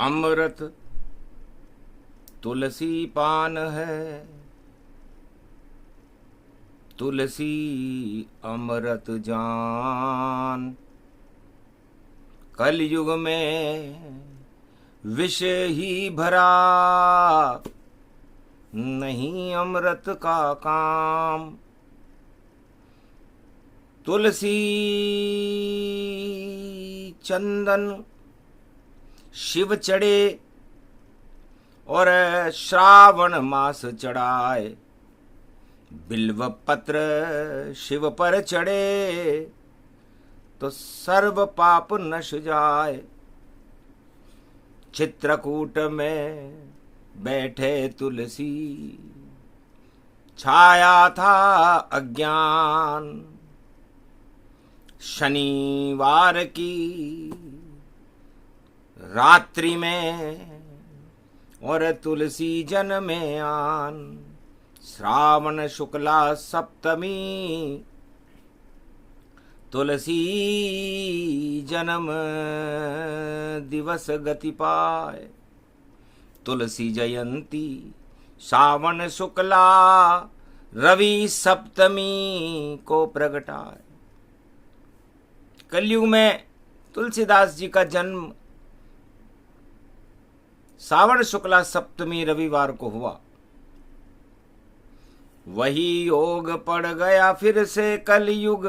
अमृत तुलसी पान है, तुलसी अमृत जान। कलयुग में विष ही भरा, नहीं अमृत का काम। तुलसी चंदन शिव चढ़े और श्रावण मास चढ़ाए, बिल्व पत्र शिव पर चढ़े तो सर्व पाप नश जाए। चित्रकूट में बैठे तुलसी, छाया था अज्ञान। शनिवार की रात्रि में और तुलसी जन में आन। श्रावण शुक्ला सप्तमी तुलसी जन्म दिवस गति पाए। तुलसी जयंती श्रावण शुक्ला रवि सप्तमी को प्रगटाए। कलयुग में तुलसीदास जी का जन्म श्रावण शुक्ला सप्तमी रविवार को हुआ। वही योग पड़ गया फिर से कलयुग।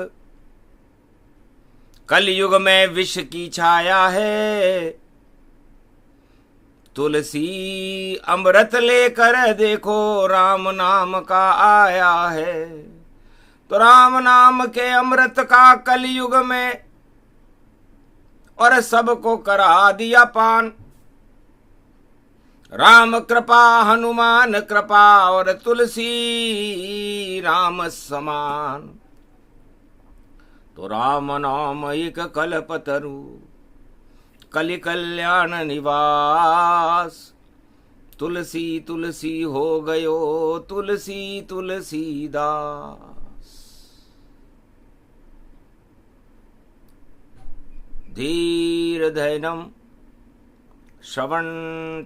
कलयुग में विष की छाया है, तुलसी अमृत लेकर देखो राम नाम का आया है। तो राम नाम के अमृत का कलयुग में और सबको करा दिया पान। राम कृपा हनुमान कृपा और तुलसी राम समान। तो राम नाम एक कल्पतरु, कलि कल्याण निवास। तुलसी तुलसी हो गयो तुलसी तुलसीदास। धीर धैर्यम श्रवण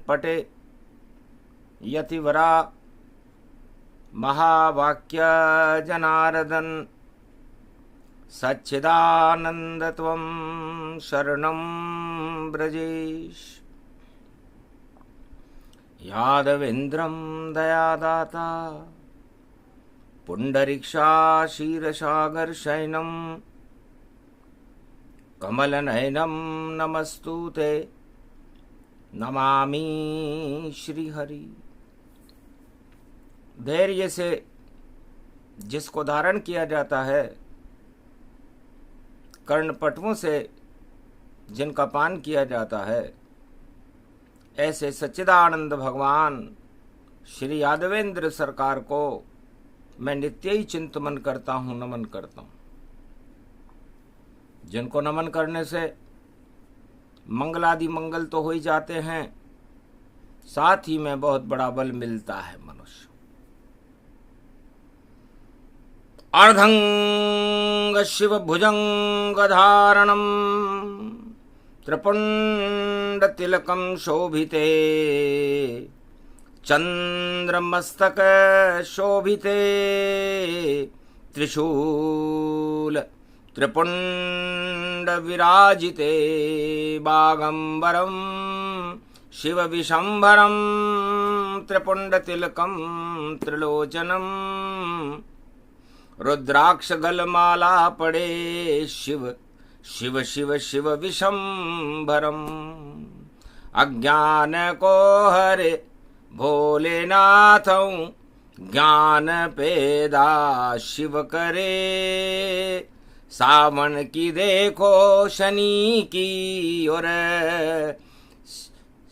पटे यतिवरा महावाक्य जनार्दन। सच्चिदानंद त्वं शरणं ब्रजेश। यादवेन्द्रं दयादाता पुंडरीक्षा क्षीरसागर शयनं। कमलनयनं नमस्तुते नमामि श्रीहरि। धैर्य से जिसको धारण किया जाता है, कर्णपटुओं से जिनका पान किया जाता है, ऐसे सच्चिदानंद भगवान श्री यादवेंद्र सरकार को मैं नित्य ही चिंतन करता हूँ, नमन करता हूँ। जिनको नमन करने से मंगलादि मंगल तो हो ही जाते हैं, साथ ही में बहुत बड़ा बल मिलता है मनुष्य। अर्धंग शिव भुजंग धारणम त्रिपुंड तिलकम शोभिते। चंद्रमस्तक शोभिते त्रिशूल त्रिपुंड विराजिते। बागंबरम शिव विशंभरम त्रिपुंड तिलकम त्रिलोचनम। रुद्राक्ष गलमाला पड़े शिव शिव शिव शिव विशंभरम। अज्ञान को हरे भोलेनाथं, ज्ञान पैदा शिव करे। सावन की देखो शनि की और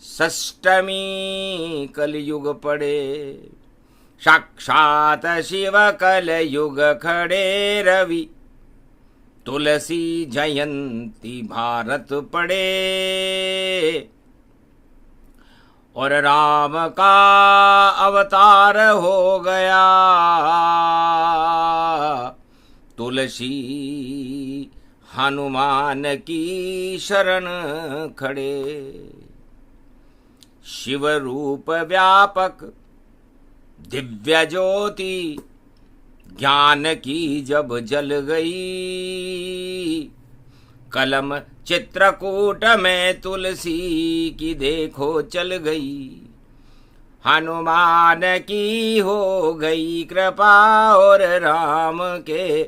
षष्टमी कलयुग पड़े। साक्षात शिव कलयुग खड़े रवि। तुलसी जयंती भारत पड़े और राम का अवतार हो गया। तुलसी हनुमान की शरण खड़े। शिव रूप व्यापक दिव्य ज्योति ज्ञान की जब जल गई, कलम चित्रकूट में तुलसी की देखो चल गई। हनुमान की हो गई कृपा और राम के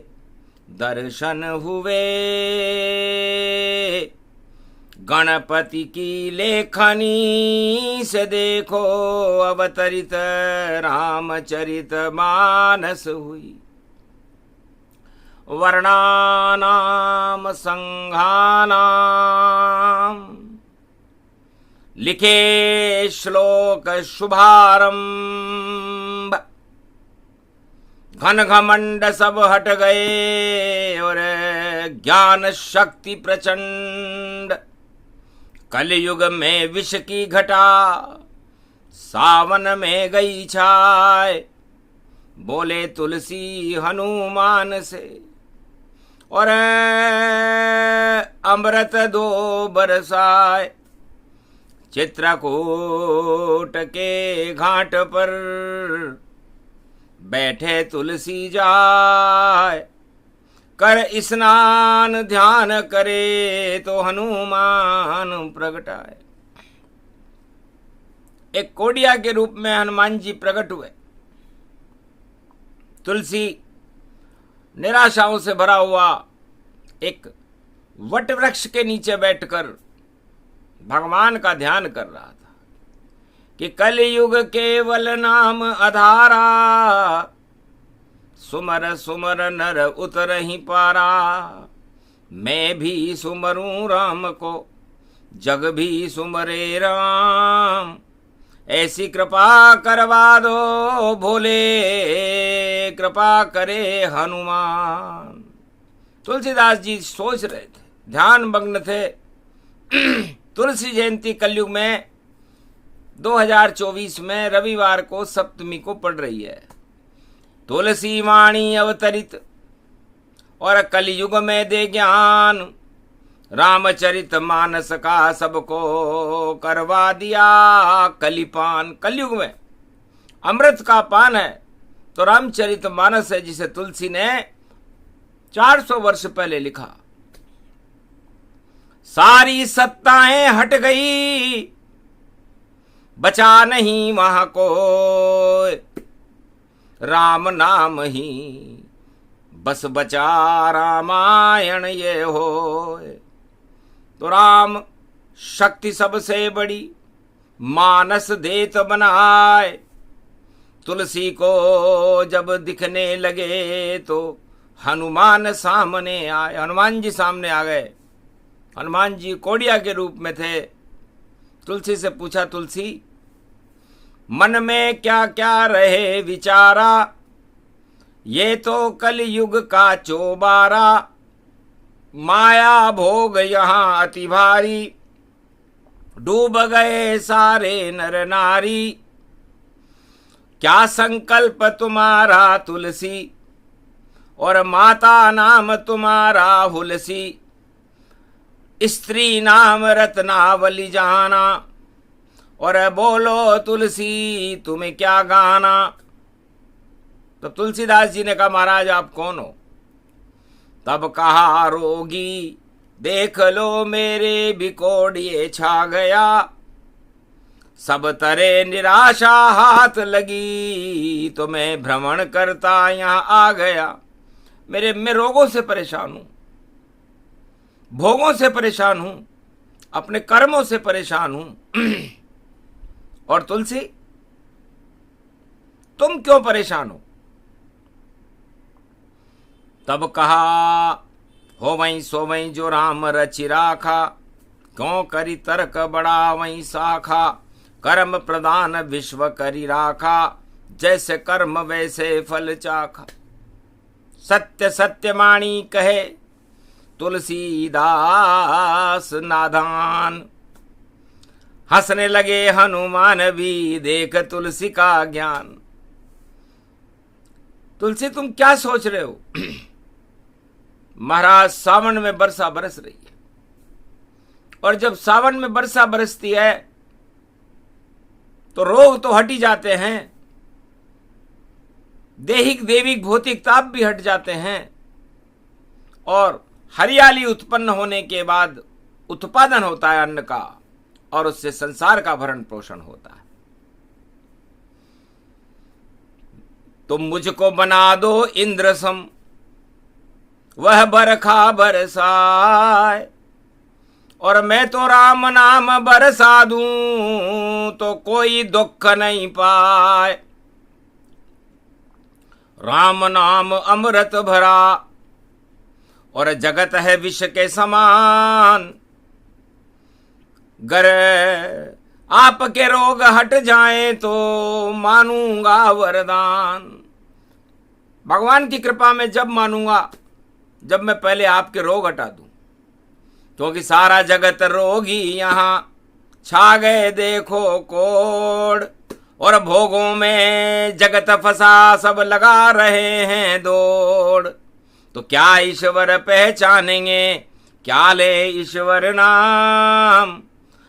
दर्शन हुए, गणपति की लेखनी से देखो अवतरित रामचरित मानस हुई। वर्णानाम संघानाम लिखे श्लोक शुभारंभ, घन घमंड सब हट गए और ज्ञान शक्ति प्रचंड। कलयुग में विष की घटा सावन में गई छाए, बोले तुलसी हनुमान से और अमृत दो बरसाए। चित्रकूट के घाट पर बैठे तुलसी जाए, कर स्नान ध्यान करे तो हनुमान प्रगटाए। एक कोडिया के रूप में हनुमान जी प्रकट हुए। तुलसी निराशाओं से भरा हुआ एक वट वृक्ष के नीचे बैठकर भगवान का ध्यान कर रहा था कि कलयुग केवल नाम आधारा, सुमर सुमर नर उतर ही पारा। मैं भी सुमरूं राम को जग भी सुमरे राम, ऐसी कृपा करवा दो भोले कृपा करे हनुमान। तुलसीदास जी सोच रहे थे, ध्यान मग्न थे। तुलसी जयंती कलयुग में 2024 में रविवार को सप्तमी को पड़ रही है। तुलसी वाणी अवतरित और कलयुग में दे ज्ञान, रामचरित मानस का सबको करवा दिया कलिपान। कलयुग में अमृत का पान है तो रामचरित मानस है, जिसे तुलसी ने 400 वर्ष पहले लिखा। सारी सत्ताएं हट गई, बचा नहीं वहां को, राम नाम ही बस बचा रामायण ये हो। तो राम शक्ति सबसे बड़ी मानस देत बनाए, तुलसी को जब दिखने लगे तो हनुमान सामने आए। हनुमान जी सामने आ गए। हनुमान जी कोडिया के रूप में थे। तुलसी से पूछा, तुलसी मन में क्या क्या रहे विचारा, ये तो कलयुग का चोबारा, माया भोग यहाँ अति भारी, डूब गए सारे नर नारी। क्या संकल्प तुम्हारा तुलसी, और माता नाम तुम्हारा हुलसी, स्त्री नाम रत्नावली जाना, और बोलो तुलसी तुम्हें क्या गाना। तो तुलसीदास जी ने कहा, महाराज आप कौन हो? तब कहा, रोगी देख लो मेरे बिकोड़िए छा गया, सब तरह निराशा हाथ लगी, तो मैं भ्रमण करता यहाँ आ गया। मैं रोगों से परेशान हूं, भोगों से परेशान हूं, अपने कर्मों से परेशान हूं। और तुलसी तुम क्यों परेशान हो? तब कहा, हो वहीं सो वहीं जो राम रचि राखा, क्यों करी तर्क बड़ा वहीं शाखा, कर्म प्रदान विश्व करी राखा, जैसे कर्म वैसे फल चाखा। सत्य सत्यवाणी कहे तुलसीदास नादान, हंसने लगे हनुमान भी देख तुलसी का ज्ञान। तुलसी तुम क्या सोच रहे हो? महाराज सावन में वर्षा बरस रही है, और जब सावन में वर्षा बरसती है तो रोग तो हट ही जाते हैं, दैहिक दैविक भौतिक ताप भी हट जाते हैं, और हरियाली उत्पन्न होने के बाद उत्पादन होता है अन्न का, और उससे संसार का भरण पोषण होता है। तुम मुझको बना दो इंद्र सम, वह बरखा बरसाए, और मैं तो राम नाम बरसा दूं तो कोई दुख नहीं पाए। राम नाम अमृत भरा, और जगत है विष के समान, गर आपके रोग हट जाएं तो मानूंगा वरदान। भगवान की कृपा में जब मानूंगा, जब मैं पहले आपके रोग हटा दूं, क्योंकि सारा जगत रोगी यहां छा गए देखो कोड़, और भोगों में जगत फंसा सब लगा रहे हैं दौड़। तो क्या ईश्वर पहचानेंगे, क्या ले ईश्वर नाम,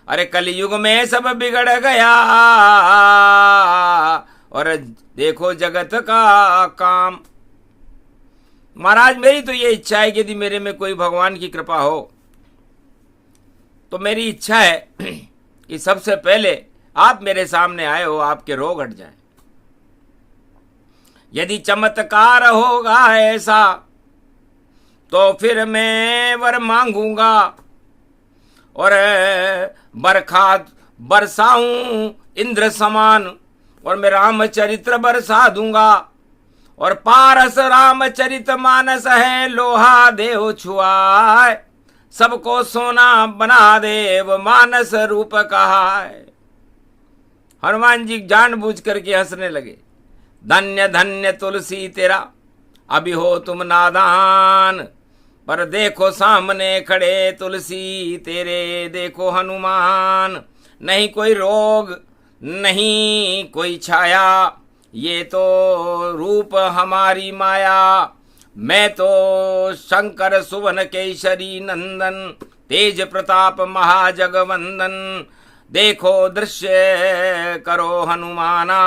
अरे कलयुग में सब बिगड़ गया, और देखो जगत का काम। महाराज मेरी तो ये इच्छा है कि यदि मेरे में कोई भगवान की कृपा हो, तो मेरी इच्छा है कि सबसे पहले आप मेरे सामने आए हो, आपके रोग हट जाएं। यदि चमत्कार होगा ऐसा तो फिर मैं वर मांगूंगा, और बरखा बरसाऊं इंद्र समान, और मैं रामचरित्र बरसा दूंगा। और पारस रामचरित मानस है, लोहा देव छुआए, सबको सोना बना देव मानस रूप कहा है। हनुमान जी जानबूझ करके हंसने लगे। धन्य धन्य तुलसी तेरा, अभी हो तुम नादान, पर देखो सामने खड़े तुलसी तेरे, देखो हनुमान। नहीं कोई रोग नहीं कोई छाया, ये तो रूप हमारी माया। मैं तो शंकर सुवन केशरी नंदन, तेज प्रताप महाजगवंदन। देखो दृश्य करो हनुमाना,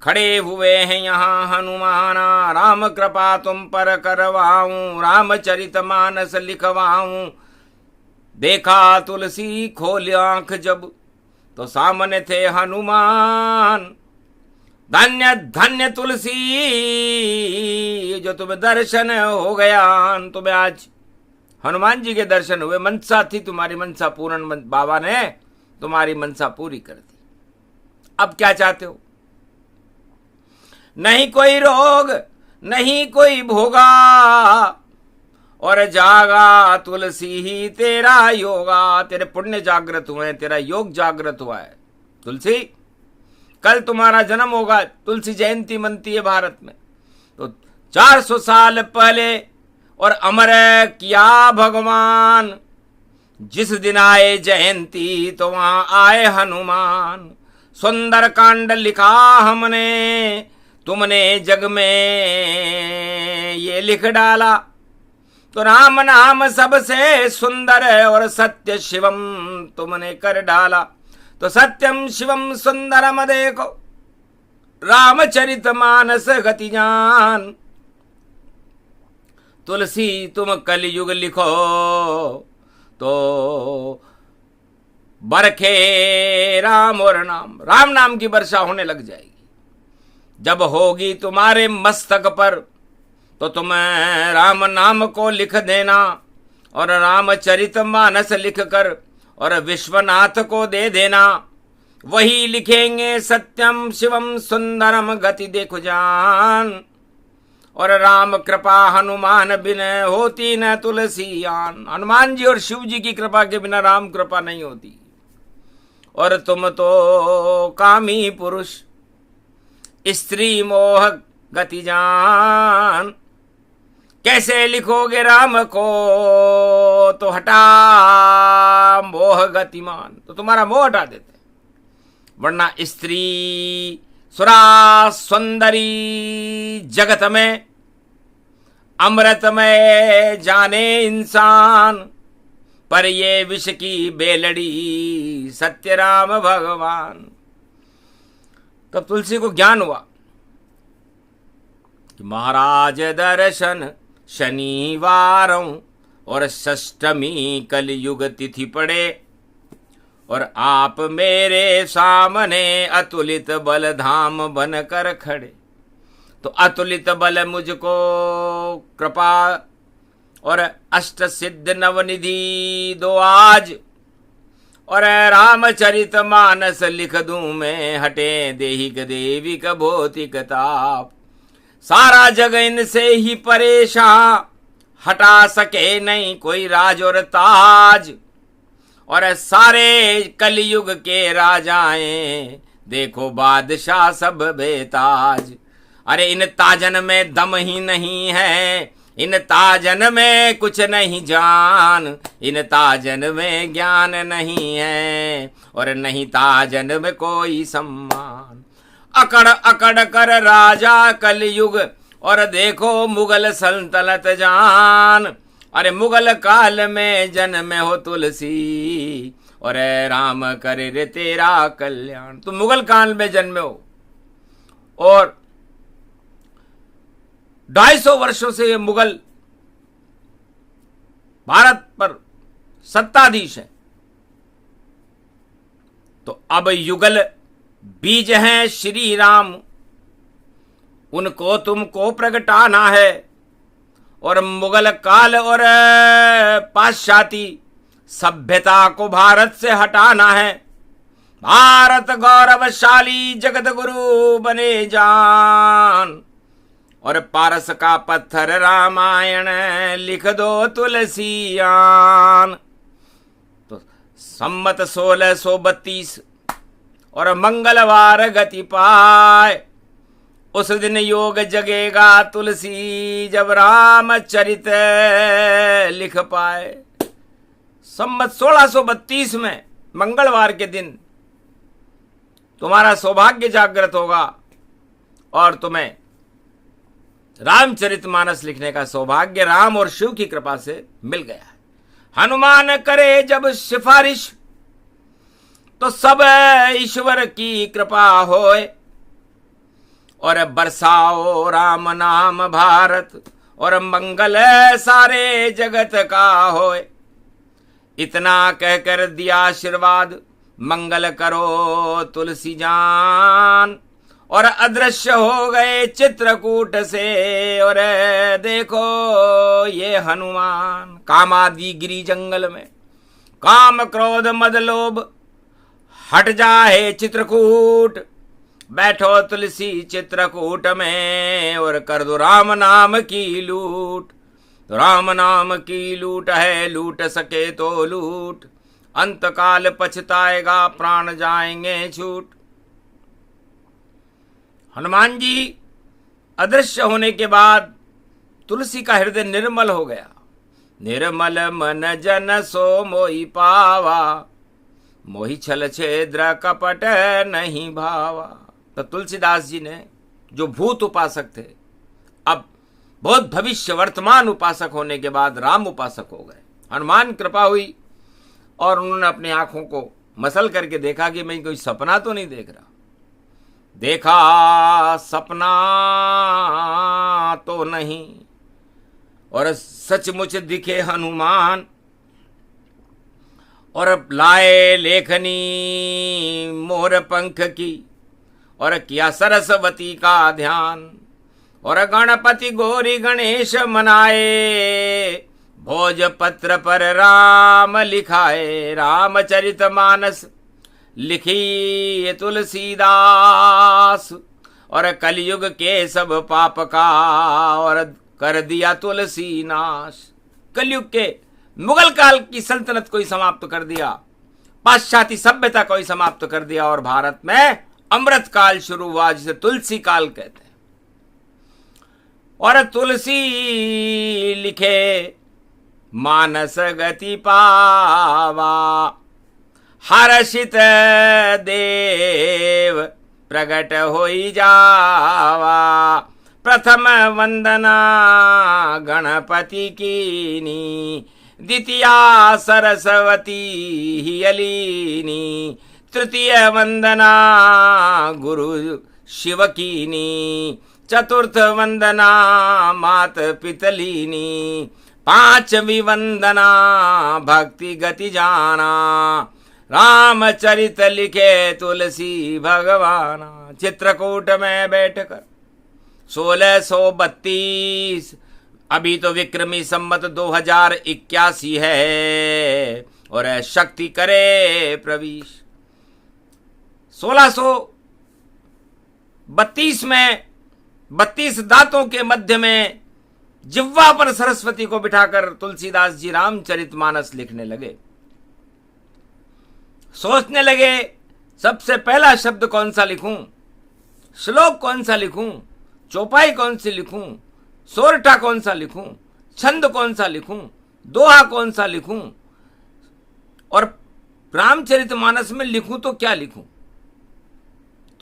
खड़े हुए हैं यहाँ हनुमाना। राम कृपा तुम पर करवाऊं, रामचरित मानस लिखवाऊं। देखा तुलसी खोल आंख जब, तो सामने थे हनुमान। धन्य धन्य तुलसी, जो तुम्हें दर्शन हो गया। तुम्हें आज हनुमान जी के दर्शन हुए, मनसा थी तुम्हारी, मनसा पूर्ण बाबा ने तुम्हारी मनसा पूरी कर दी। अब क्या चाहते हो? नहीं कोई रोग नहीं कोई भोगा, और जागा तुलसी ही तेरा योगा। तेरे पुण्य जागृत हुए, तेरा योग जागृत हुआ है तुलसी। कल तुम्हारा जन्म होगा, तुलसी जयंती मनती है भारत में। तो 400 साल पहले और अमर किया भगवान, जिस दिन आए जयंती तो वहां आए हनुमान। सुंदर कांड लिखा हमने, तुमने जग में ये लिख डाला। तो राम नाम सबसे सुंदर और सत्य शिवम तुमने कर डाला। तो सत्यम शिवम सुंदरम देखो, रामचरित मानस गति जान। तुलसी तुम कलयुग लिखो, तो बरखे राम और नाम, राम नाम की वर्षा होने लग जाएगी। जब होगी तुम्हारे मस्तक पर, तो तुम राम नाम को लिख देना, और रामचरित मानस लिख कर और विश्वनाथ को दे देना। वही लिखेंगे सत्यम शिवम सुंदरम गति देखो जान। और राम कृपा हनुमान बिन होती न तुलसी आन। हनुमान जी और शिव जी की कृपा के बिना राम कृपा नहीं होती। और तुम तो कामी पुरुष, स्त्री मोह गति जान। कैसे लिखोगे राम को, तो हटा मोह गतिमान। तो तुम्हारा मोह हटा देते, वरना स्त्री सुरा सुंदरी जगत में अमृत में जाने इंसान। पर ये विष की बेलड़ी सत्य राम भगवान। तब तुलसी को ज्ञान हुआ कि महाराज दर्शन शनिवारों और षष्टमी कलयुग तिथि पड़े और आप मेरे सामने अतुलित बल धाम बनकर खड़े। तो अतुलित बल मुझको कृपा और अष्ट सिद्ध नवनिधि दो आज, और रामचरित मानस लिख दूं मैं, हटे देहिक देविक भौतिक ताप। सारा जग इनसे ही परेशान, हटा सके नहीं कोई राज और ताज। और सारे कलयुग के राजाएं देखो बादशाह सब बेताज। अरे इन ताजन में दम ही नहीं है, इन ताजन में कुछ नहीं जान, इन ताजन में ज्ञान नहीं है, और नहीं ताजन में कोई सम्मान। अकड़ अकड़ कर राजा कलयुग, और देखो मुगल सल्तनत जान। अरे मुगल काल में जन्मे हो तुलसी, और राम करे रे तेरा कल्याण। तुम मुगल काल में जन्मे हो और 250 वर्षों से ये मुगल भारत पर सत्ताधीश है। तो अब युगल बीज हैं श्री राम, उनको तुमको प्रगटाना है, और मुगल काल और पाश्चाती सभ्यता को भारत से हटाना है। भारत गौरवशाली जगत गुरु बने जान, और पारस का पत्थर रामायण लिख दो तुलसियान। तो सम्मत 1632 और मंगलवार गति पाए, उस दिन योग जगेगा तुलसी, जब रामचरित लिख पाए। सम्मत 1632 में मंगलवार के दिन तुम्हारा सौभाग्य जागृत होगा और तुम्हें रामचरितमानस लिखने का सौभाग्य राम और शिव की कृपा से मिल गया है। हनुमान करे जब सिफारिश, तो सब ईश्वर की कृपा होए, और बरसाओ राम नाम भारत, और मंगल सारे जगत का होए। इतना कहकर दिया आशीर्वाद, मंगल करो तुलसी जान, और अदृश्य हो गए चित्रकूट से। और देखो ये हनुमान कामादि गिरी जंगल में, काम क्रोध मद लोभ हट जाए चित्रकूट। बैठो तुलसी चित्रकूट में, और कर दो राम नाम की लूट। तो राम नाम की लूट है, लूट सके तो लूट, अंतकाल पछताएगा प्राण जाएंगे छूट। हनुमान जी अदृश्य होने के बाद तुलसी का हृदय निर्मल हो गया। निर्मल मन जन सो मोहि पावा, मोहि छल छेद्र कपट नहीं भावा। तो तुलसीदास जी ने, जो भूत उपासक थे, अब बहुत भविष्य वर्तमान उपासक होने के बाद राम उपासक हो गए। हनुमान कृपा हुई और उन्होंने अपनी आंखों को मसल करके देखा कि मैं कोई सपना तो नहीं देख रहा। देखा सपना तो नहीं, और सचमुच दिखे हनुमान, और लाए लेखनी मोर पंख की, और किया सरस्वती का ध्यान, और गणपति गौरी गणेश मनाए, भोजपत्र पर राम लिखाए। रामचरितमानस लिखी तुलसीदास, और कलयुग के सब पाप का और कर दिया तुलसी नाश। कलयुग के मुगल काल की सल्तनत को ही समाप्त कर दिया, पाश्चात्य सभ्यता को ही समाप्त कर दिया, और भारत में अमृत काल शुरू हुआ, जिसे तुलसी काल कहते हैं। और तुलसी लिखे मानस गति पावा, हर्षित देव प्रगट होई जावा। प्रथम वंदना गणपति कीनी, द्वितीया सरस्वती ही अलीनी, तृतीय वंदना गुरु शिव कीनी, चतुर्थ वंदना मात पितलीनी, पांचवी वंदना भक्ति गति जाना, रामचरित लिखे तुलसी भगवाना। चित्रकूट में बैठकर 1632, अभी तो विक्रमी संवत 2081 है और शक्ति करे प्रवेश। 1632 में 32 दांतों के मध्य में जिह्वा पर सरस्वती को बिठाकर तुलसीदास जी रामचरितमानस लिखने लगे। सोचने लगे सबसे पहला शब्द कौन सा लिखूं, श्लोक कौन सा लिखूं, चौपाई कौन सी लिखूं, सोरठा कौन सा लिखूं, छंद कौन सा लिखूं, दोहा कौन सा लिखूं, और रामचरितमानस में लिखूं तो क्या लिखूं।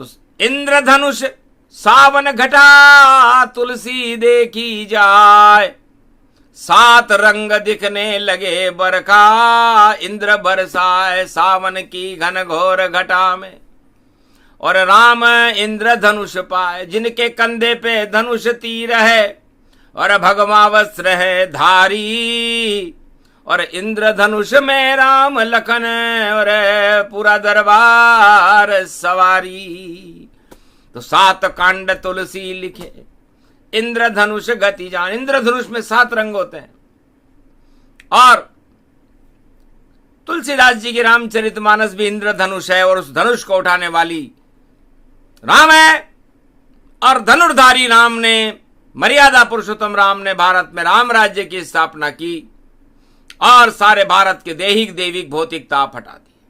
तो इंद्रधनुष सावन घटा तुलसी देखी जाए, 7 रंग दिखने लगे बरखा इंद्र बरसाए, सावन की घन घोर घटा में और राम इंद्र धनुष पाए, जिनके कंधे पे धनुष तीर है और भगवा वस्त्र है धारी, और इंद्र धनुष में राम लखन और पूरा दरबार सवारी। तो 7 कांड तुलसी लिखे, इंद्रधनुष गति जान। इंद्रधनुष में 7 रंग होते हैं और तुलसीदास जी की रामचरितमानस भी इंद्रधनुष है और उस धनुष को उठाने वाली राम है। और धनुर्धारी राम ने, मर्यादा पुरुषोत्तम राम ने भारत में राम राज्य की स्थापना की और सारे भारत के दैहिक दैविक भौतिक ताप हटा दिए।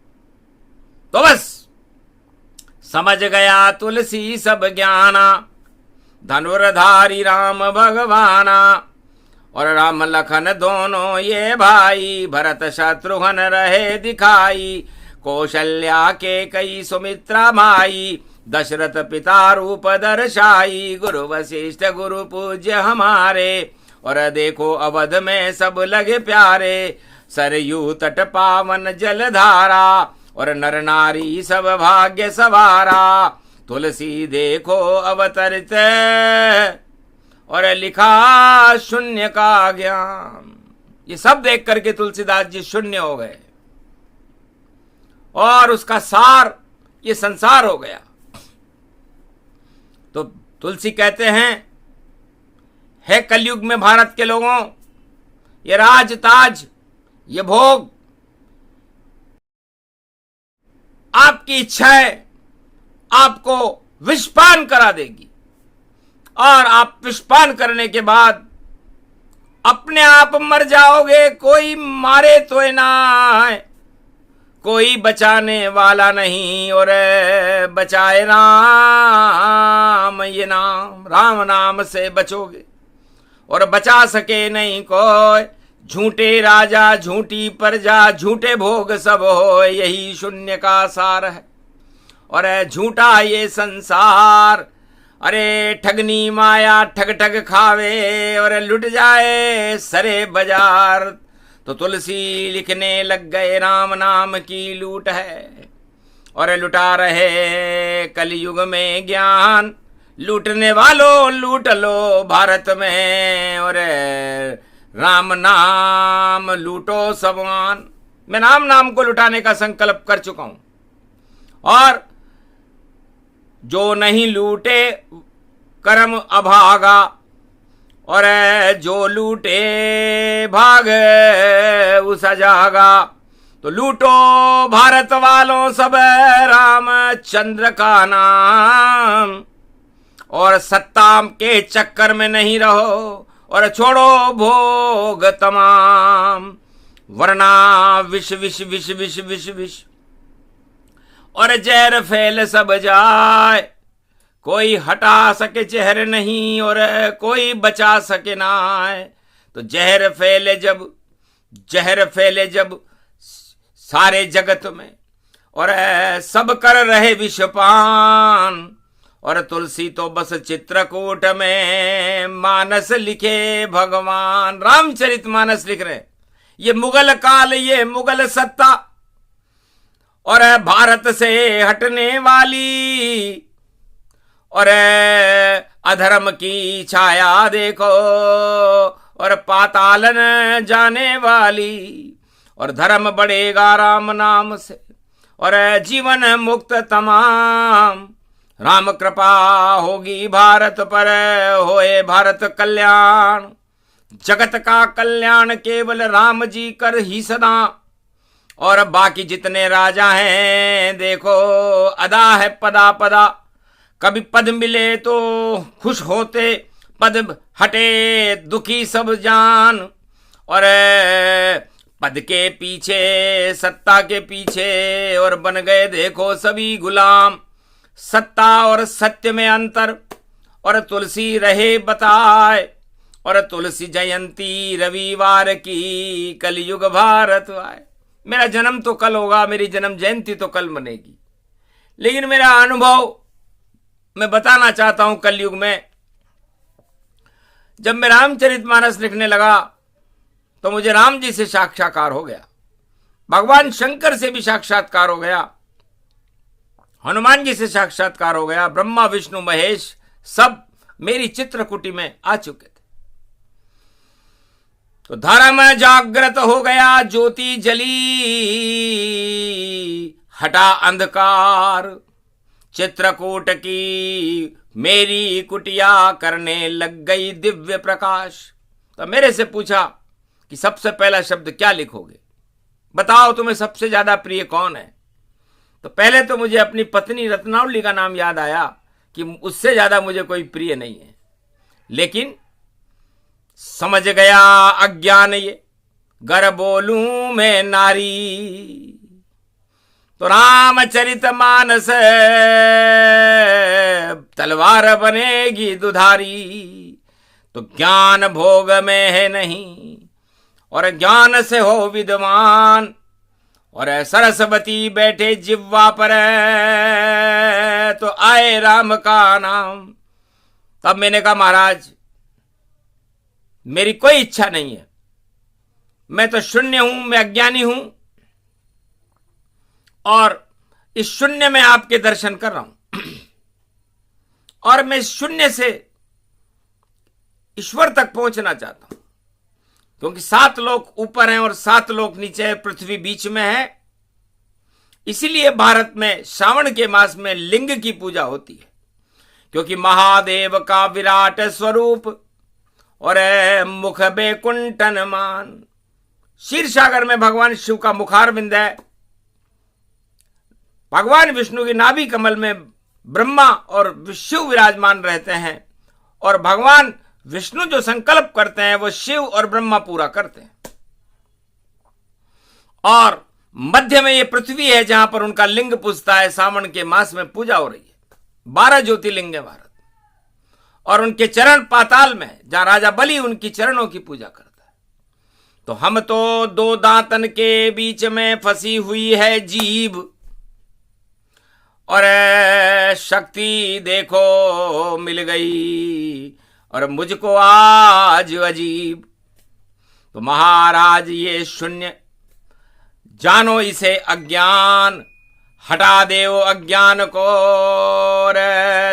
तो बस समझ गया तुलसी सब ज्ञाना, धनुर्धारी राम भगवाना, और राम लखन दोनों ये भाई, भरत शत्रुघ्न रहे दिखाई, कौशल्या के कई सुमित्रा माई, दशरथ पिता रूप दर्शाई, गुरु वशिष्ठ गुरु पूज्य हमारे, और देखो अवध में सब लगे प्यारे, सरयू तट पावन जलधारा, और नर नारी सब भाग्य सवारा, तुलसी देखो अवतरित और लिखा शून्य का ज्ञान। ये सब देख करके तुलसीदास जी शून्य हो गए और उसका सार ये संसार हो गया। तो तुलसी कहते हैं, है कलयुग में भारत के लोगों, ये राज ताज ये भोग आपकी इच्छाएं आपको विषपान करा देगी, और आप विषपान करने के बाद अपने आप मर जाओगे। कोई मारे तो ना, कोई बचाने वाला नहीं, और बचाए राम ये नाम, राम नाम से बचोगे और बचा सके नहीं कोई। झूठे राजा झूठी प्रजा झूठे भोग सब हो, यही शून्य का सार है और झूठा ये संसार। अरे ठगनी माया ठग ठग खावे और लुट जाए सरे बाजार। तो तुलसी लिखने लग गए, राम नाम की लूट है और लुटा रहे कलयुग में ज्ञान। लूटने वालों लूट लो भारत में, और राम नाम लूटो सबवान। मैं राम नाम को लुटाने का संकल्प कर चुका हूं, और जो नहीं लूटे कर्म अभागा, और जो लूटे भाग उस जागा। तो लूटो भारत वालों सब रामचंद्र का नाम, और सत्ता के चक्कर में नहीं रहो और छोड़ो भोग तमाम, वरना विष विष विष विष विष विष और जहर फैल सब जाए। कोई हटा सके जहर नहीं और कोई बचा सके ना। तो जहर फैले जब सारे जगत में, और सब कर रहे विषपान। और तुलसी तो बस चित्रकूट में मानस लिखे भगवान। रामचरितमानस लिख रहे, ये मुगल काल, ये मुगल सत्ता, और भारत से हटने वाली और अधर्म की छाया देखो और पातालन जाने वाली, और धर्म बढ़ेगा राम नाम से और जीवन मुक्त तमाम। राम कृपा होगी भारत पर, होए भारत कल्याण। जगत का कल्याण केवल राम जी कर ही सदा, और बाकी जितने राजा हैं देखो अदा है पदा पदा। कभी पद मिले तो खुश होते, पद हटे दुखी सब जान, और पद के पीछे सत्ता के पीछे और बन गए देखो सभी गुलाम। सत्ता और सत्य में अंतर और तुलसी रहे बताए, और तुलसी जयंती रविवार की कलयुग भारत आए। मेरा जन्म तो कल होगा, मेरी जन्म जयंती तो कल मनेगी, लेकिन मेरा अनुभव मैं बताना चाहता हूं। कलयुग में जब मैं रामचरितमानस लिखने लगा तो मुझे राम जी से साक्षात्कार हो गया, भगवान शंकर से भी साक्षात्कार हो गया, हनुमान जी से साक्षात्कार हो गया, ब्रह्मा विष्णु महेश सब मेरी चित्रकुटी में आ चुके थे। तो धर्म जागृत हो गया, ज्योति जली, हटा अंधकार। चित्रकूट की मेरी कुटिया करने लग गई दिव्य प्रकाश। तो मेरे से पूछा कि सबसे पहला शब्द क्या लिखोगे, बताओ तुम्हें सबसे ज्यादा प्रिय कौन है। तो पहले तो मुझे अपनी पत्नी रत्नावली का नाम याद आया कि उससे ज्यादा मुझे कोई प्रिय नहीं है। लेकिन समझ गया अज्ञान ये, गर बोलूं मैं नारी। तो रामचरितमानस तलवार बनेगी दुधारी। तो ज्ञान भोग में है नहीं और ज्ञान से हो विद्वान, और सरस्वती बैठे जिह्वा पर तो आए राम का नाम। तब मैंने कहा महाराज मेरी कोई इच्छा नहीं है, मैं तो शून्य हूं, मैं अज्ञानी हूं, और इस शून्य में आपके दर्शन कर रहा हूं। और मैं इस शून्य से ईश्वर तक पहुंचना चाहता हूं, क्योंकि 7 लोक ऊपर हैं और 7 लोक नीचे है, पृथ्वी बीच में है। इसीलिए भारत में श्रावण के मास में लिंग की पूजा होती है, क्योंकि महादेव का विराट स्वरूप और मुख बेकुंठन मान। क्षीर सागर में भगवान शिव का मुखारविंद है, भगवान विष्णु की नाभि कमल में ब्रह्मा और शिव विराजमान रहते हैं, और भगवान विष्णु जो संकल्प करते हैं वो शिव और ब्रह्मा पूरा करते हैं। और मध्य में ये पृथ्वी है जहां पर उनका लिंग पूजता है। सावन के मास में पूजा हो रही है, 12 ज्योतिर्लिंग है भारत, और उनके चरण पाताल में है जहां राजा बलि उनकी चरणों की पूजा करता है। तो हम तो 2 दांतन के बीच में फंसी हुई है जीभ, और शक्ति देखो मिल गई और मुझको आज अजीब। तो महाराज ये शून्य जानो इसे अज्ञान, हटा देव अज्ञान को और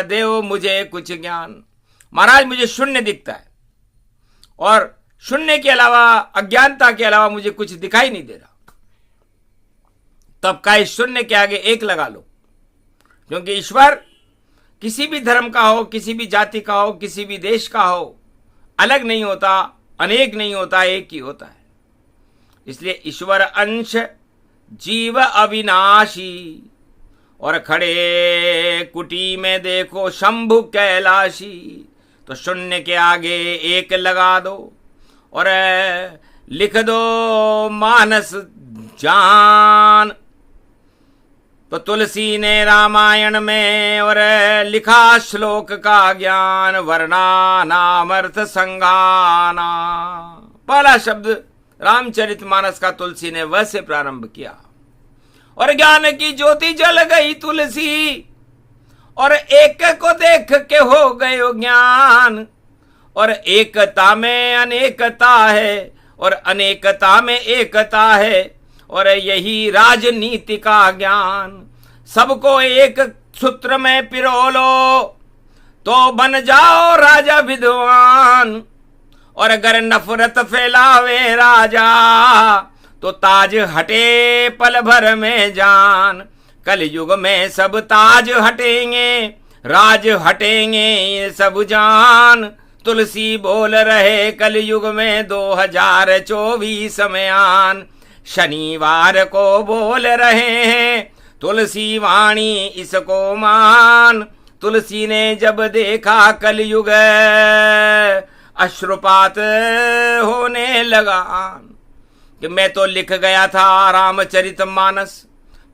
देव मुझे कुछ ज्ञान। महाराज मुझे शून्य दिखता है, और शून्य के अलावा, अज्ञानता के अलावा मुझे कुछ दिखाई नहीं दे रहा। तब का इस शून्य के आगे 1 लगा लो, क्योंकि ईश्वर किसी भी धर्म का हो, किसी भी जाति का हो, किसी भी देश का हो, अलग नहीं होता, अनेक नहीं होता, एक ही होता है। इसलिए ईश्वर अंश जीव अविनाशी, और खड़े कुटी में देखो शंभु कैलाशी। तो शून्य के आगे 1 लगा दो और लिख दो मानस जान। तो तुलसी ने रामायण में और लिखा श्लोक का ज्ञान, वर्णा नाम अर्थ संगाना। पहला शब्द रामचरितमानस का तुलसी ने वैसे प्रारंभ किया, और ज्ञान की ज्योति जल गई तुलसी, और एक को देख के हो गयो ज्ञान। और एकता में अनेकता है, और अनेकता में एकता है, और यही राजनीति का ज्ञान। सबको एक सूत्र में पिरो लो तो बन जाओ राजा विद्वान, और अगर नफरत फैलावे राजा तो ताज हटे पल भर में जान। कल युग में सब ताज हटेंगे, राज हटेंगे ये सब जान। तुलसी बोल रहे कल युग में 2024 में आन। शनिवार को बोल रहे हैं तुलसी वाणी इसको मान। तुलसी ने जब देखा कल युग अश्रुपात होने लगा, कि मैं तो लिख गया था रामचरित मानस,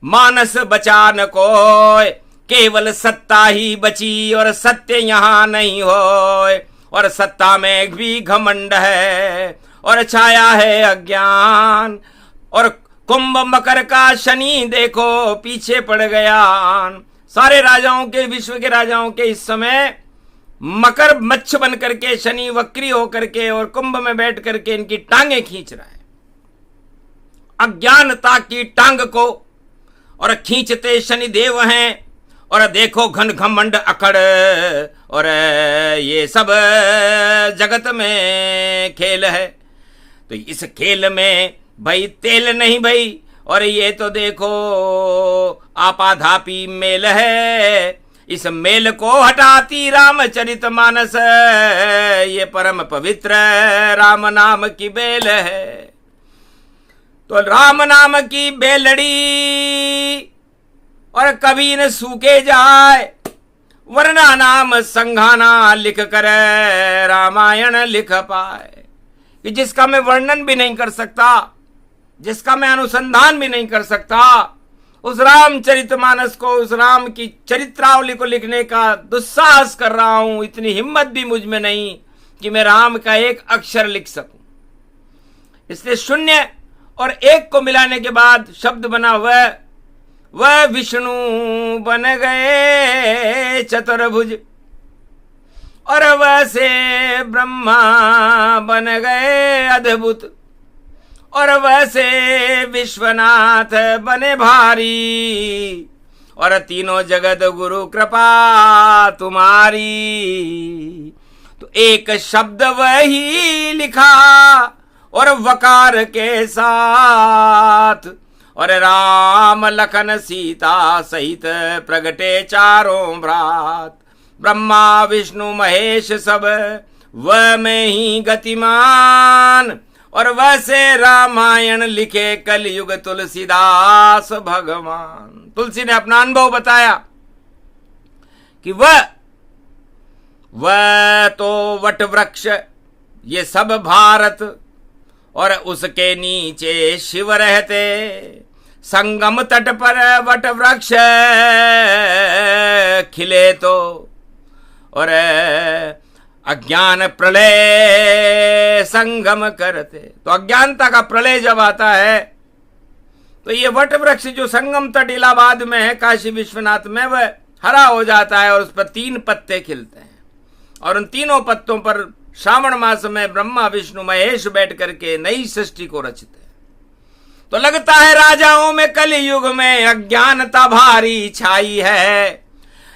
मानस बचा न कोय, केवल सत्ता ही बची और सत्य यहाँ नहीं होय। और सत्ता में भी घमंड है और छाया है अज्ञान, और कुंभ मकर का शनि देखो पीछे पड़ गया। सारे राजाओं के, विश्व के राजाओं के इस समय मकर मच्छ बन करके, शनि वक्री होकर के और कुंभ में बैठ करके इनकी टांगे खींच रहा है। अज्ञानता की टांग को और खींचते शनि देव हैं। और देखो घन घमंड अकड़, और ये सब जगत में खेल है। तो इस खेल में भाई तेल नहीं भाई, और ये तो देखो आपाधापी मेल है। इस मेल को हटाती रामचरित मानस, ये परम पवित्र राम नाम की बेल है। तो राम नाम की बेलड़ी और कभी न सूखे जाए, वरना नाम संघाना लिख कर रामायण लिख पाए। कि जिसका मैं वर्णन भी नहीं कर सकता, जिसका मैं अनुसंधान भी नहीं कर सकता, उस रामचरितमानस को, उस राम की चरित्रावली को लिखने का दुस्साहस कर रहा हूं। इतनी हिम्मत भी मुझ में नहीं कि मैं राम का एक अक्षर लिख सकूं। इसलिए शून्य और एक को मिलाने के बाद शब्द बना वह विष्णु बन गए चतुर्भुज, और वह से ब्रह्मा बन गए अद्भुत, और वह से विश्वनाथ बने भारी, और तीनों जगत गुरु कृपा तुम्हारी। तो एक शब्द वही लिखा और वकार के साथ, और राम लखन सीता सहित प्रगटे चारों भ्रात। ब्रह्मा विष्णु महेश सब वह में ही गतिमान, और वह से रामायण लिखे कलयुग तुलसीदास भगवान। तुलसी ने अपना अनुभव बताया कि वह तो वट वृक्ष, ये सब भारत, और उसके नीचे शिव रहते। संगम तट पर वट वृक्ष खिले तो, और अज्ञान प्रलय संगम करते। तो अज्ञानता का प्रलय जब आता है तो ये वट वृक्ष जो संगम तट इलाहाबाद में है, काशी विश्वनाथ में, वह हरा हो जाता है और उस पर 3 पत्ते खिलते हैं। और उन तीनों पत्तों पर श्रावण मास में ब्रह्मा विष्णु महेश बैठ करके नई सृष्टि को रचते हैं। तो लगता है राजाओं में कलयुग में अज्ञानता भारी छाई है।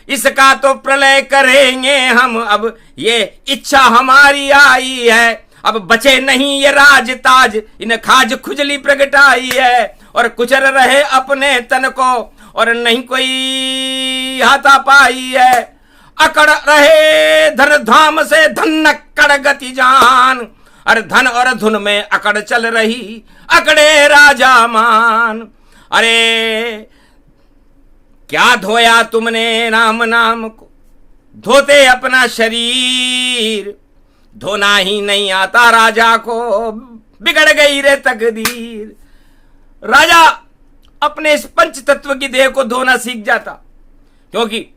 इसका तो प्रलय करेंगे हम, अब ये इच्छा हमारी आई है। अब बचे नहीं ये राज ताज, इन खाज खुजली प्रगटाई है। और कुचर रहे अपने तन को, और नहीं कोई हाथा पाई है। अकड़ रहे धन धाम से धन अकड़ गति जान, अरे धन और धुन में अकड़ चल रही, अकड़े राजा मान। अरे क्या धोया तुमने राम नाम को, धोते अपना शरीर। धोना ही नहीं आता राजा को, बिगड़ गई रे तकदीर। राजा अपने इस पंच तत्व की देह को धोना सीख जाता, क्योंकि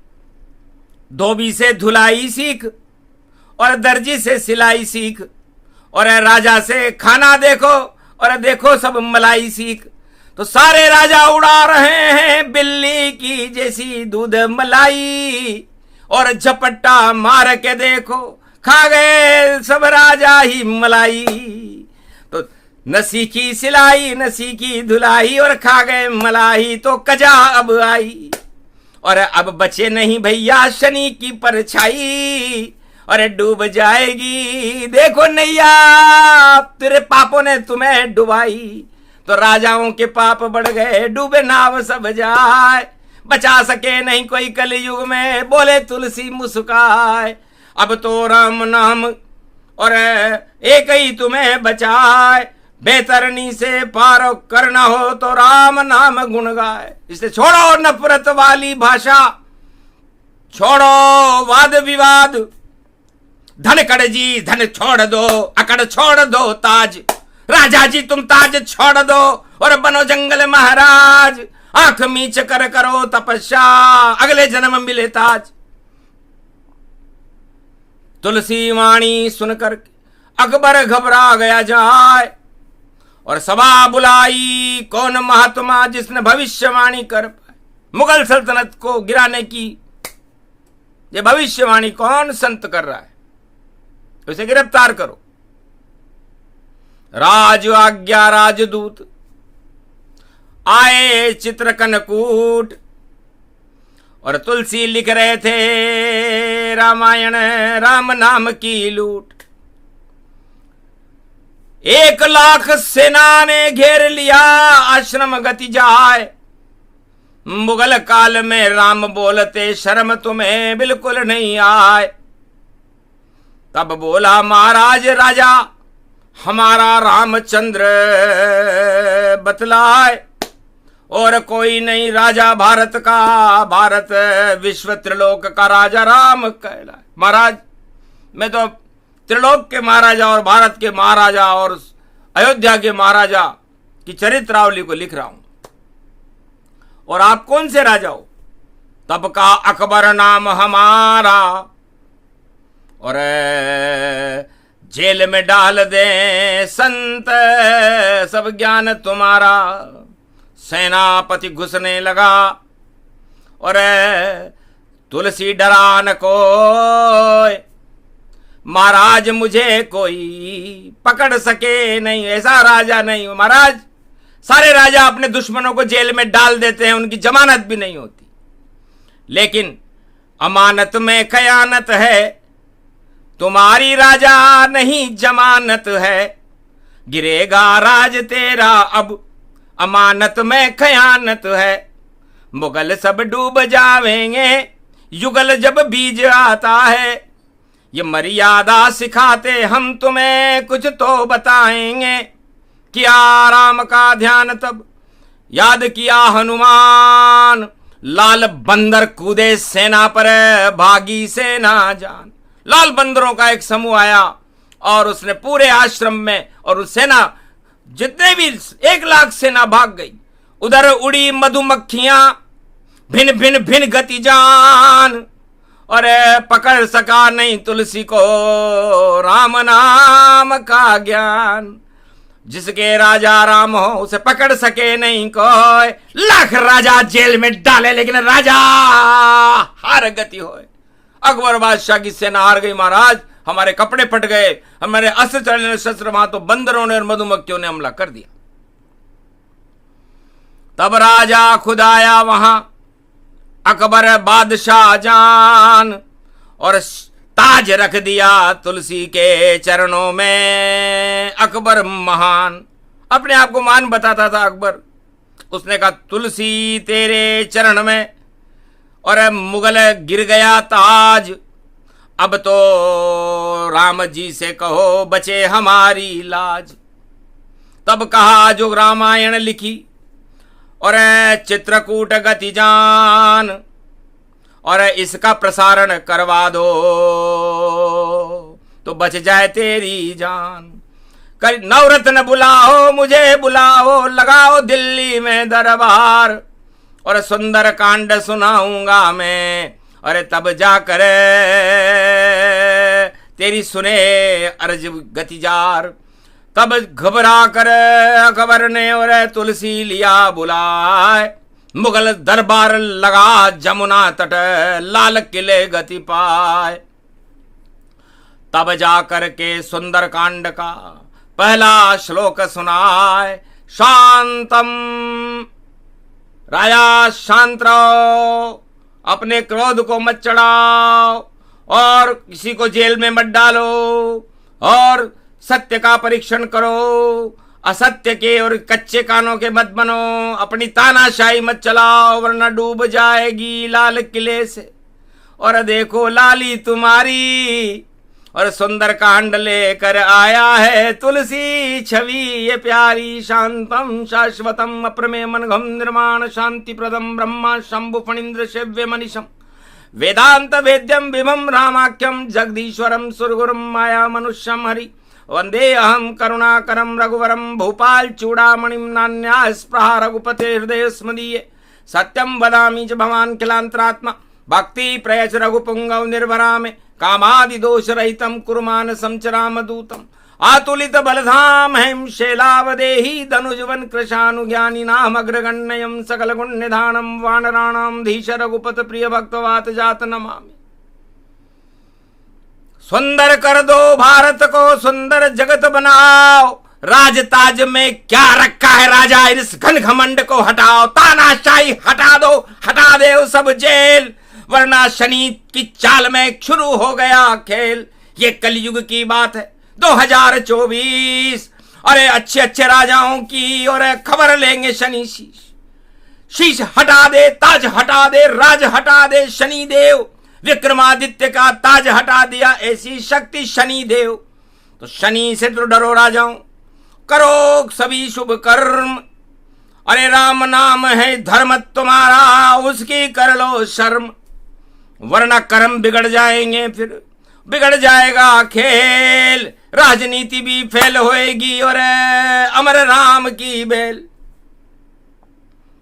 धोबी से धुलाई सीख, और दर्जी से सिलाई सीख, और राजा से खाना देखो, और देखो सब मलाई सीख। तो सारे राजा उड़ा रहे हैं बिल्ली की जैसी दूध मलाई, और झपट्टा मार के देखो खा गए सब राजा ही मलाई। तो न सीखी सिलाई न सीखी धुलाई, और खा गए मलाई तो कजा अब आई। और अब बचे नहीं भैया शनि की परछाई, अरे डूब जाएगी देखो नैया, तेरे पापों ने तुम्हें डुबाई। तो राजाओं के पाप बढ़ गए, डूबे नाव सब जाए, बचा सके नहीं कोई कलयुग में, बोले तुलसी मुस्काए। अब तो राम नाम और एक ही तुम्हें बचाए, बेतरनी से पार करना हो तो राम नाम गुण गाए। इसलिए छोड़ो नफरत वाली भाषा, छोड़ो वाद विवाद, धनकड़ जी धन छोड़ दो, अकड़ छोड़ दो ताज, राजा जी तुम ताज छोड़ दो और बनो जंगल महाराज, आंख मीच कर करो तपस्या, अगले जन्म मिले ताज। तुलसी वाणी सुनकर अकबर घबरा गया जाए, और सभा बुलाई कौन महात्मा जिसने भविष्यवाणी कर पाए। मुगल सल्तनत को गिराने की ये भविष्यवाणी कौन संत कर रहा है, उसे गिरफ्तार करो। राज आज्ञा राजदूत आए चित्रकनकूट, और तुलसी लिख रहे थे रामायण राम नाम की लूट। 1,00,000 सेना ने घेर लिया आश्रम गति जाए, मुगल काल में राम बोलते शर्म तुम्हें बिल्कुल नहीं आए। तब बोला महाराज राजा हमारा रामचंद्र बतलाए, और कोई नहीं राजा भारत का, भारत विश्व त्रिलोक का राजा राम कहलाए। महाराज मैं तो त्रिलोक के महाराजा और भारत के महाराजा और अयोध्या के महाराजा की चरित्रावली को लिख रहा हूं, और आप कौन से राजा हो? तब का अकबर नाम हमारा, और जेल में डाल दे संत सब ज्ञान तुम्हारा। सेनापति घुसने लगा, और तुलसी डरा न कोई, महाराज मुझे कोई पकड़ सके नहीं, ऐसा राजा नहीं। महाराज सारे राजा अपने दुश्मनों को जेल में डाल देते हैं, उनकी जमानत भी नहीं होती, लेकिन अमानत में खयानत है, तुम्हारी राजा नहीं जमानत है, गिरेगा राज तेरा अब अमानत में खयानत है। मुगल सब डूब जावेंगे युगल जब बीज आता है, ये मर्यादा सिखाते हम तुम्हें कुछ तो बताएंगे। किया राम का ध्यान तब याद किया हनुमान, लाल बंदर कूदे सेना पर भागी सेना जान। लाल बंदरों का एक समूह आया और उसने पूरे आश्रम में, और उस सेना जितने भी 1,00,000 सेना भाग गई। उधर उड़ी मधुमक्खियां भिन भिन भिन गति जान, और पकड़ सका नहीं तुलसी को राम नाम का ज्ञान। जिसके राजा राम हो उसे पकड़ सके नहीं कोई, लाख राजा जेल में डाले लेकिन राजा हार गति होए। अकबर बादशाह की सेना हार गई। महाराज हमारे कपड़े फट गए, हमारे अस्त्र चलने शस्त्र, वहां तो बंदरों ने और मधुमक्खियों ने हमला कर दिया। तब राजा खुद आया वहां, अकबर बादशाह जान, और ताज रख दिया तुलसी के चरणों में। अकबर महान, अपने आप को महान बताता था अकबर। उसने कहा तुलसी तेरे चरण में, और मुगल गिर गया ताज। अब तो राम जी से कहो बचे हमारी लाज। तब कहा जो रामायण लिखी और चित्रकूट गति जान, और इसका प्रसारण करवा दो तो बच जाए तेरी जान। कर नवरत्न बुलाओ मुझे बुलाओ, लगाओ दिल्ली में दरबार, और सुंदर कांड सुनाऊंगा मैं, अरे तब जाकर तेरी सुने अर्ज गतिजार। तब घबरा कर अकबर ने और तुलसी लिया बुलाए, मुगल दरबार लगा जमुना तट, लाल किले गति पाए। तब जाकर के सुंदर कांड का पहला श्लोक सुनाए। शांतम, राजा शांत रहो, अपने क्रोध को मत चढ़ाओ और किसी को जेल में मत डालो और सत्य का परीक्षण करो, असत्य के और कच्चे कानों के मत बनो, अपनी तानाशाही मत चलाओ वरना डूब जाएगी लाल किले से। और देखो लाली तुम्हारी और सुंदर कांड लेकर आया है तुलसी छवि ये प्यारी। शांतम शाश्वतम अप्रमेय मनघम निर्माण शांति प्रदम ब्रह्मा शंभु फणीन्द्र सेव्य मनीषम वेदांत वेद्यम विभम रामाख्यम जगदीश्वरम सुरगुरम माया मनुष्यम हरि वंदे अहम करुणाकरम रघुवरम भूपाल चूड़ामणिम नान्या स्पृहा रघुपते हृदय स्मदीये। सत्यम वदामि च भवान् किलांतरात्मा भक्ति प्रयच रघुपुंगव निर्भरा में कामादि दोष रहितम कुरुमानसं च रामदूतम आतुलित बलधाम हेम शैलावदेहि धनुजवन कृशानुज्ञानी नाम अग्रगण्यम सकल गुण निधानम वानराणाम धीश रघुपत प्रिय भक्तवात जात नमामि। सुंदर कर दो भारत को सुंदर जगत बनाओ, राजताज में क्या रखा है राजा इस घन घमंड को हटाओ, तानाशाही हटा दो, हटा दे सब जेल वरना शनि की चाल में शुरू हो गया खेल। ये कलयुग की बात है 2024, अरे अच्छे अच्छे राजाओं की और खबर लेंगे शनि शीश हटा दे, ताज हटा दे, राज हटा दे। शनि देव विक्रमादित्य का ताज हटा दिया, ऐसी शक्ति शनि देव। तो शनि से तो डरो राजाओं, करो सभी शुभ कर्म, अरे राम नाम है धर्म तुम्हारा उसकी कर लो शर्म वरना कर्म बिगड़ जाएंगे, फिर बिगड़ जाएगा खेल, राजनीति भी फेल होएगी और अमर राम की बेल।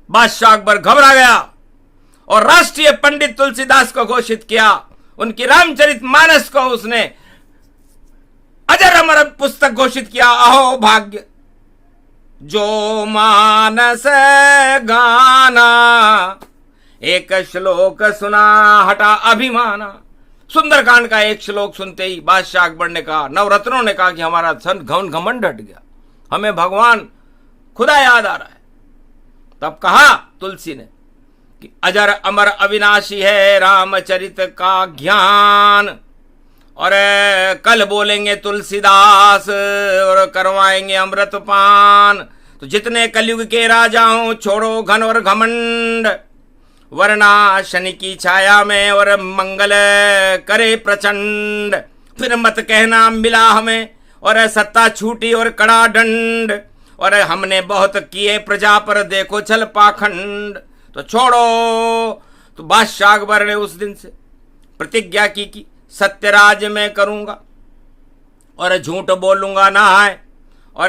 बादशाह अकबर घबरा गया और राष्ट्रीय पंडित तुलसीदास को घोषित किया, उनकी रामचरितमानस को उसने अजर अमर पुस्तक घोषित किया। अहो भाग्य जो मानस गाना एक श्लोक सुना हटा अभिमाना। सुंदरकांड का एक श्लोक सुनते ही बादशाह अकबर ने कहा, नवरत्नों ने कहा कि हमारा घमंड हट गया, हमें भगवान खुदा याद आ रहा है। तब कहा तुलसी ने कि अजर अमर अविनाशी है रामचरित का ज्ञान, और कल बोलेंगे तुलसीदास और करवाएंगे अमृत पान। तो जितने कलयुग के राजा हों छोड़ो घन और घमंड वरना शनि की छाया में और मंगल करे प्रचंड। फिर मत कहना मिला हमें और सत्ता छूटी और कड़ा दंड, और हमने बहुत किए प्रजा पर देखो छल पाखंड। तो छोड़ो। तो बादशाह अकबर ने उस दिन से प्रतिज्ञा की कि सत्यराज में करूंगा और झूठ बोलूंगा ना है, और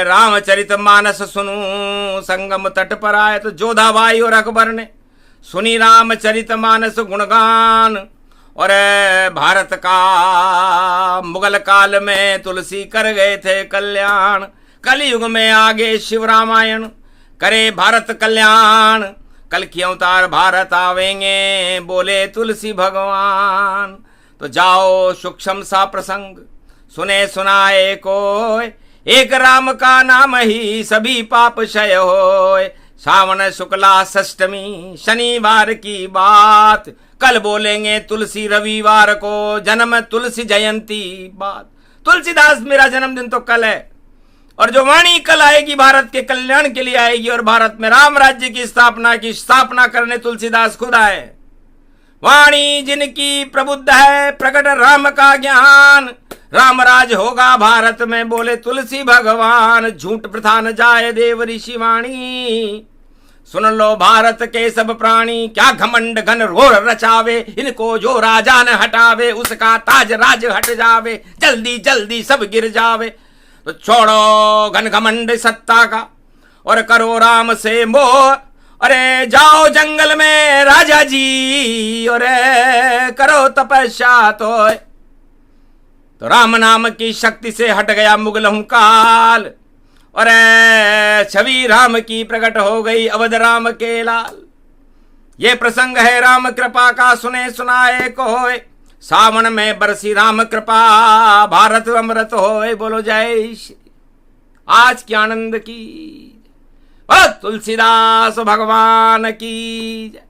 रामचरित मानस सुनूं संगम तट पर आए। तो जोधाबाई और अकबर ने सुनी रामचरित मानस गुणगान, और भारत का मुगल काल में तुलसी कर गए थे कल्याण। कलयुग में आगे शिव रामायण करे भारत कल्याण, कल की अवतार भारत आवेंगे बोले तुलसी भगवान। तो जाओ सूक्ष्म सा प्रसंग सुने सुनाए कोय, एक राम का नाम ही सभी पाप क्षय होय। सावन शुक्ला षष्टमी शनिवार की बात, कल बोलेंगे तुलसी रविवार को जन्म तुलसी जयंती बात। तुलसीदास मेरा जन्मदिन तो कल है, और जो वाणी कल आएगी भारत के कल्याण के लिए आएगी, और भारत में राम राज्य की स्थापना करने तुलसीदास खुद आए। वाणी जिनकी प्रबुद्ध है प्रकट राम का ज्ञान, राम राज होगा भारत में बोले तुलसी भगवान। झूठ प्रथा न जाए देव ऋषि वाणी, सुन लो भारत के सब प्राणी। क्या घमंड घन घोर रचावे, इनको जो राजा न हटावे उसका ताज राज हट जावे, जल्दी जल्दी सब गिर जावे। तो छोड़ो घन घमंड सत्ता का और करो राम से मोह, अरे जाओ जंगल में राजा जी और करो तपस्या। तो राम नाम की शक्ति से हट गया मुगल हुंकाल, और छवि राम की प्रकट हो गई अवध राम के लाल। ये प्रसंग है राम कृपा का सुने सुनाए को होए, सावन में बरसी राम कृपा भारत अमृत होए। बोलो जय श्री आज के आनंद की। बोलो तुलसीदास भगवान की जय।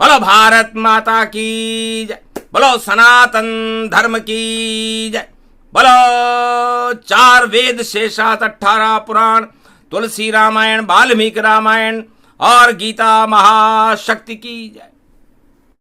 बोलो भारत माता की जय। बोलो सनातन धर्म की जय। बोलो 4 वेद शेषात 18 पुराण, तुलसी रामायण, वाल्मीकि रामायण और गीता महाशक्ति की जय।